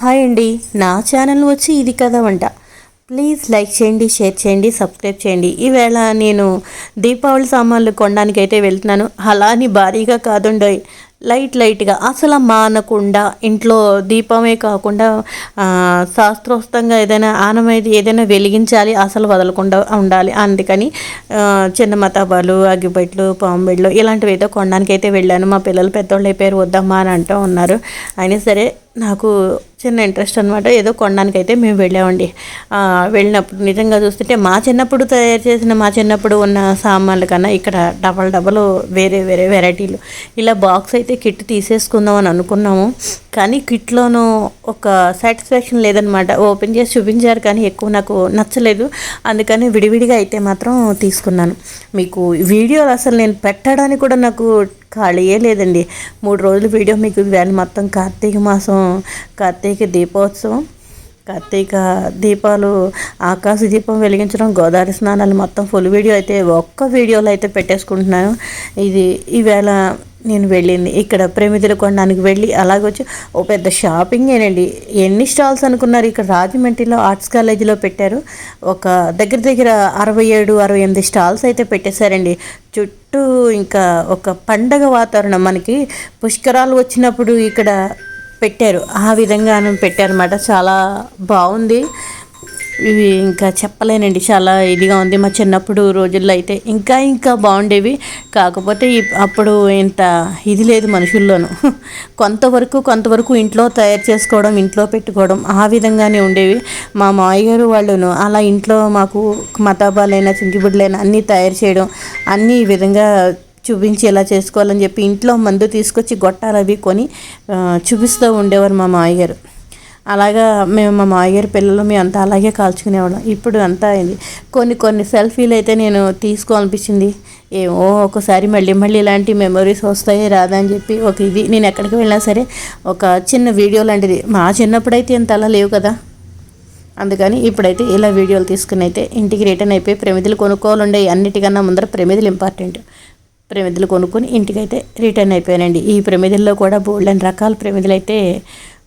Hi అండి, నా channel వచ్చి ఇది కదా వంట. ప్లీజ్ లైక్ చేయండి, షేర్ చేయండి, సబ్స్క్రైబ్ చేయండి. ఈవేళ నేను దీపావళి సామాన్లు కొనడానికి అయితే వెళ్తున్నాను. అలా అని భారీగా కాదుండోయ్, లైట్గా అసలు మానకుండా ఇంట్లో దీపమే కాకుండా శాస్త్రోక్తంగా ఏదైనా ఆనమైతే ఏదైనా వెలిగించాలి, అసలు వదలకుండా ఉండాలి. అందుకని చిన్న మతాబాలు, అగ్గిపెట్లు, పాంబెడ్లు ఇలాంటివి అయితే కొనడానికి అయితే వెళ్ళాను. మా పిల్లలు పెద్దోళ్ళు అయిపోయారు, వద్దమ్మా అని అంటూ ఉన్నారు. అయినా సరే నాకు చిన్న ఇంట్రెస్ట్ అనమాట, ఏదో కొనడానికి అయితే మేము వెళ్ళామండి. వెళ్ళినప్పుడు నిజంగా చూస్తుంటే మా చిన్నప్పుడు ఉన్న సామాన్ల కన్నా ఇక్కడ డబల్ వేరే వెరైటీలు ఇలా బాక్స్ అయితే కిట్ తీసేసుకుందాం అని అనుకున్నాము. కానీ కిట్లోనూ ఒక సాటిస్ఫాక్షన్ లేదనమాట. ఓపెన్ చేసి చూపించారు కానీ ఎక్కువ నాకు నచ్చలేదు. అందుకని విడివిడిగా అయితే మాత్రం తీసుకున్నాను. మీకు వీడియోలు అసలు నేను పెట్టడానికి కూడా నాకు ఖాళీయే లేదండి. 3 రోజుల వీడియో మీకు ఇవాళ మొత్తం కార్తీక దీపోత్సవం, కార్తీక దీపాలు, ఆకాశ దీపం వెలిగించడం, గోదావరి స్నానాలు మొత్తం ఫుల్ వీడియో అయితే ఒక్క వీడియోలో అయితే పెట్టేసుకుంటున్నాను. ఈవేళ నేను వెళ్ళింది ఇక్కడ ప్రమిదలు కొనడానికి వెళ్ళి అలాగొచ్చి ఓ పెద్ద షాపింగేనండి. ఎన్ని స్టాల్స్ అనుకున్నారు, ఇక్కడ రాజమండ్రిలో ఆర్ట్స్ కాలేజీలో పెట్టారు. ఒక దగ్గర 67-68 స్టాల్స్ అయితే పెట్టేశారండి. చుట్టూ ఇంకా ఒక పండగ వాతావరణం, మనకి పుష్కరాలు వచ్చినప్పుడు ఇక్కడ పెట్టారు ఆ విధంగా పెట్టారన్నమాట. చాలా బాగుంది. ఇవి ఇంకా చెప్పలేనండి, చాలా ఇదిగా ఉంది. మా చిన్నప్పుడు రోజుల్లో అయితే ఇంకా బాగుండేవి. కాకపోతే అప్పుడు ఇంత ఇది లేదు మనుషుల్లోనూ. కొంతవరకు ఇంట్లో తయారు చేసుకోవడం, ఇంట్లో పెట్టుకోవడం ఆ విధంగానే ఉండేవి. మా మావయ్య గారు వాళ్ళను అలా ఇంట్లో మాకు మతాబాలైనా చింటిబుడ్లైనా అన్నీ తయారు చేయడం, అన్నీ ఈ విధంగా చూపించి ఎలా చేసుకోవాలని చెప్పి ఇంట్లో మందు తీసుకొచ్చి గొట్టాలు అవి కొని చూపిస్తూ ఉండేవారు మా మావయ్య గారు. అలాగా మేము మా మావయ్య పిల్లలు మేము అంతా అలాగే కాల్చుకునేవాళ్ళం. ఇప్పుడు అంతా అయింది. కొన్ని సెల్ఫీలు అయితే నేను తీసుకోవాలనిపించింది. ఏమో ఒకసారి మళ్ళీ ఇలాంటి మెమొరీస్ వస్తాయి రాదా అని చెప్పి నేను ఎక్కడికి వెళ్ళినా సరే ఒక చిన్న వీడియో లాంటిది. మా చిన్నప్పుడు అయితే ఇంత అలా లేవు కదా, అందుకని ఇప్పుడైతే ఇలా వీడియోలు తీసుకుని అయితే ఇంటికి రిటర్న్ అయిపోయి ప్రమిదలు కొనుక్కోవాలండే. అన్నిటికన్నా ముందర ప్రమిదలు ఇంపార్టెంట్. ప్రమిదలు కొనుక్కొని ఇంటికైతే రిటర్న్ అయిపోయానండి. ఈ ప్రమిదల్లో కూడా బోల్డెన్ రకాల ప్రమిదలు అయితే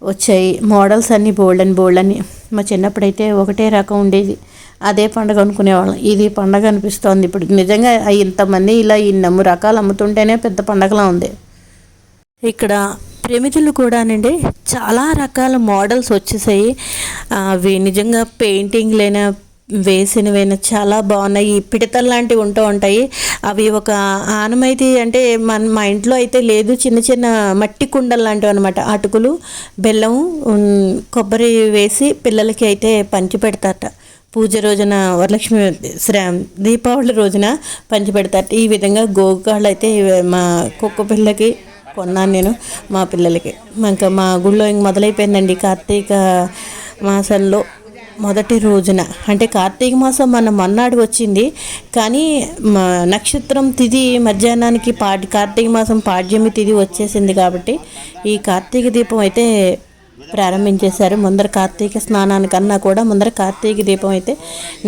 వచ్చాయి. మోడల్స్ అన్నీ బోల్డెన్. మా చిన్నప్పుడైతే ఒకటే రకం ఉండేది, అదే పండగ అనుకునేవాళ్ళం. ఇది పండగ అనిపిస్తోంది ఇప్పుడు. నిజంగా ఇంతమంది ఇలా ఇన్నమ్ము రకాలు అమ్ముతుంటేనే పెద్ద పండగలా ఉంది. ఇక్కడ ప్రమిదలు కూడానండి చాలా రకాల మోడల్స్ వచ్చేసాయి. అవి నిజంగా పెయింటింగ్లైనా వేసినవైనా చాలా బాగున్నాయి. పిడతలు లాంటివి ఉంటూ ఉంటాయి. అవి ఒక ఆనమైతే అంటే మా ఇంట్లో అయితే లేదు, చిన్న మట్టి కుండలు లాంటివి అనమాట. అటుకులు, బెల్లం, కొబ్బరి వేసి పిల్లలకి అయితే పంచి పెడతారట. పూజ రోజున, వరలక్ష్మి దీపావళి రోజున పంచి పెడతారట. ఈ విధంగా గోగాళ్ళు అయితే మా కుక్క పిల్లకి కొన్నాను నేను, మా పిల్లలకి. ఇంకా మా గుళ్ళో ఇంక మొదలైపోయిందండి కార్తీక మాసంలో మొదటి రోజున. అంటే కార్తీక మాసం మన మన్నాడు వచ్చింది, కానీ నక్షత్రం తిథి మధ్యాహ్నానికి కార్తీక మాసం పాడ్యమి తిథి వచ్చేసింది కాబట్టి ఈ కార్తీక దీపం అయితే ప్రారంభించేశారు. ముందర కార్తీక స్నానానికన్నా కూడా ముందర కార్తీక దీపం అయితే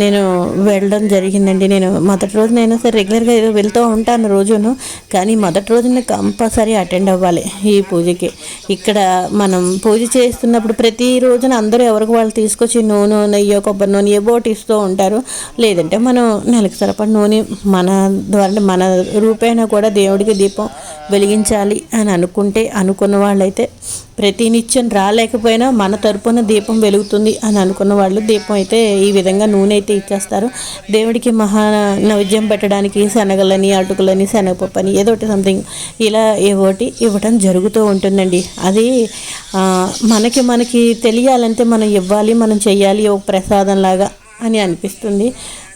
నేను వెళ్ళడం జరిగిందండి. నేను మొదటి రోజు నేను సరే రెగ్యులర్గా ఏదో వెళ్తూ ఉంటాను రోజును, కానీ మొదటి రోజున కంపల్సరీ అటెండ్ అవ్వాలి ఈ పూజకి. ఇక్కడ మనం పూజ చేస్తున్నప్పుడు ప్రతి రోజున అందరూ ఎవరికి వాళ్ళు తీసుకొచ్చి నూనె, నెయ్యి, కొబ్బరి నూనె ఏబోటి ఇస్తూ ఉంటారు. లేదంటే మనం నెలకు సరిపడి నూనె మన ద్వారా మన రూపేణా కూడా దేవుడికి దీపం వెలిగించాలి అని అనుకున్న వాళ్ళైతే ప్రతినిత్యం రాలేకపోయినా మన తరపున దీపం వెలుగుతుంది అని అనుకున్న వాళ్ళు దీపం అయితే ఈ విధంగా నూనె అయితే ఇచ్చేస్తారు. దేవుడికి మహా నైవేద్యం పెట్టడానికి శనగలని, అటుకులని, శనగపప్పు అని ఏదోటి సంథింగ్ ఇలా ఏవోటి ఇవ్వటం జరుగుతూ ఉంటుందండి. అది మనకి తెలియాలంటే మనం ఇవ్వాలి, మనం చెయ్యాలి ఒక ప్రసాదంలాగా అని అనిపిస్తుంది.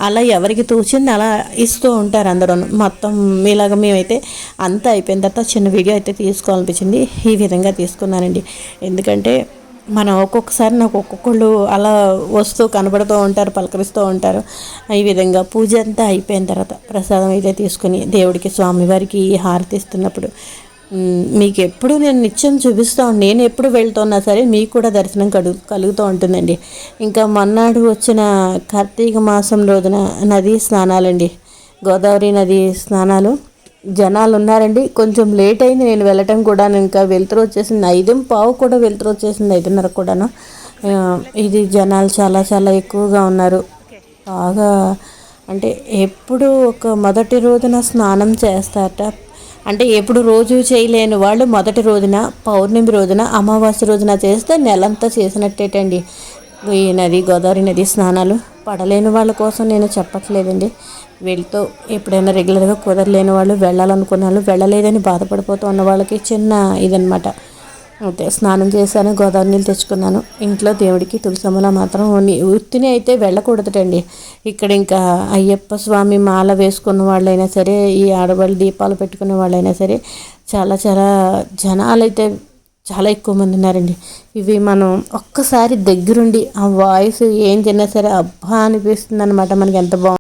అలా ఎవరికి తోచింది అలా ఇస్తూ ఉంటారు అందరూ. మొత్తం ఇలాగ మేమైతే అంతా అయిపోయిన తర్వాత చిన్న వీడియో అయితే తీసుకోవాలనిపించింది, ఈ విధంగా తీసుకున్నానండి. ఎందుకంటే మనం ఒక్కొక్కసారి నాకు ఒక్కొక్కళ్ళు అలా వస్తూ కనబడుతూ ఉంటారు, పలకరిస్తూ ఉంటారు. ఈ విధంగా పూజ అంతా అయిపోయిన తర్వాత ప్రసాదం అయితే తీసుకుని దేవుడికి, స్వామివారికి హారతి ఇస్తున్నప్పుడు మీకు ఎప్పుడు నేను నిత్యం చూపిస్తాను. నేను ఎప్పుడు వెళ్తున్నా సరే మీకు కూడా దర్శనం కలుగుతూ ఉంటుందండి. ఇంకా మొన్నాడు వచ్చిన కార్తీక మాసం రోజున నదీ స్నానాలండి, గోదావరి నది స్నానాలు. జనాలు ఉన్నారండి. కొంచెం లేట్ అయింది నేను వెళ్ళటం కూడా. ఇంకా వెలుతురు వచ్చేసింది, 5:15 కూడా వెలుతురు వచ్చేసింది, 5:30 కూడాను. ఆ, ఇది జనాలు చాలా చాలా ఎక్కువగా ఉన్నారు బాగా. అంటే ఎప్పుడు ఒక మొదటి రోజున స్నానం చేస్తారట. అంటే ఎప్పుడు రోజు చేయలేని వాళ్ళు మొదటి రోజున, పౌర్ణమి రోజున, అమావాస్య రోజున చేస్తే నెలంతా చేసినట్టేటండి ఈ నది, గోదావరి నది స్నానాలు. పడలేని వాళ్ళ కోసం నేను చెప్పట్లేదండి. వెళ్తూ ఎప్పుడైనా రెగ్యులర్గా కుదరలేని వాళ్ళు, వెళ్ళాలనుకున్న వాళ్ళు, వెళ్ళలేదని బాధపడిపోతూ ఉన్న వాళ్ళకి చిన్న ఇదనమాట. అయితే స్నానం చేశాను, గోదావరి నీళ్ళు తెచ్చుకున్నాను. ఇంట్లో దేవుడికి తులసమ్మల మాత్రం ఉత్తిని అయితే వెళ్ళకూడదటండి. ఇక్కడ ఇంకా అయ్యప్ప స్వామి మాల వేసుకున్న వాళ్ళైనా సరే, ఈ ఆడవాళ్ళు దీపాలు పెట్టుకునే వాళ్ళైనా సరే, చాలా చాలా జనాలు అయితే చాలా ఎక్కువ మంది ఉన్నారండి. ఇవి మనం ఒక్కసారి దగ్గరుండి ఆ వాయిస్ ఏం తిన్నా సరే అబ్బా అనిపిస్తుంది అనమాట మనకి, ఎంత బాగుంది.